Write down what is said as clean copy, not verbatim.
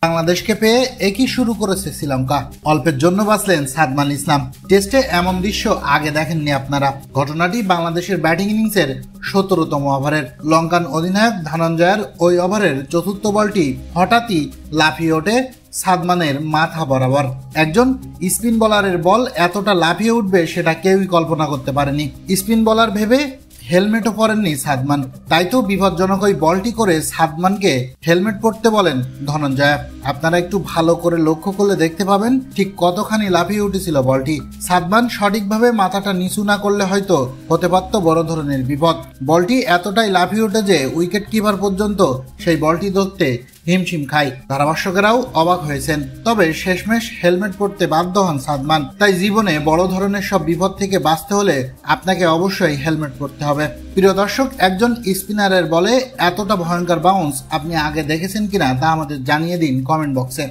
বাংলাদেশকে পেয়ে একই শুরু করেছে শ্রীলঙ্কা। অল্পের জন্য বাঁচলেন সাদমান ইসলাম। টেস্টে এমন দৃশ্য আগে দেখেননি আপনারা। ঘটনাটি বাংলাদেশের ব্যাটিং ইনিংসের 17তম ওভারের। লঙ্কান অধিনায়ক ধনঞ্জয়ের ওই ওভারের চতুর্থ বলটি হঠাৎই লাফিয়ে ওঠে সাদমানের মাথা বরাবর। একজন স্পিন বোলারের বল এতটা লাফিয়ে উঠবে সেটা কেউই কল্পনা করতে পারেনি। স্পিন বোলার ভেবে হেলমেটও পরেননি সাদমান, তাই তো বিপজ্জনক ওই বলটি করে সাদমানকে হেলমেট পরতে বলেন ধনঞ্জয়। আপনারা একটু ভালো করে লক্ষ্য করলে দেখতে পাবেন ঠিক কতখানি লাফিয়ে উঠেছিল বলটি। সাদমান সঠিকভাবে মাথাটা নিচু না করলে হয়তো হতে পারত বড় ধরনের বিপদ। বলটি এতটাই লাফিয়ে ওঠে যে উইকেট কিপার পর্যন্ত সেই বলটি ধরতে হিমশিম খায়। ধারাভাষ্যকেরাও অবাক হয়েছেন। তবে শেষমেশ হেলমেট পরতে বাধ্য হন সাদমান। তাই জীবনে বড় ধরনের সব বিপদ থেকে বাঁচতে হলে আপনাকে অবশ্যই হেলমেট পরতে হবে। প্রিয় দর্শক, একজন স্পিনারের বলে এতটা ভয়ঙ্কর বাউন্স আপনি আগে দেখেছেন কিনা তা আমাদের জানিয়ে দিন কমেন্ট বক্সে।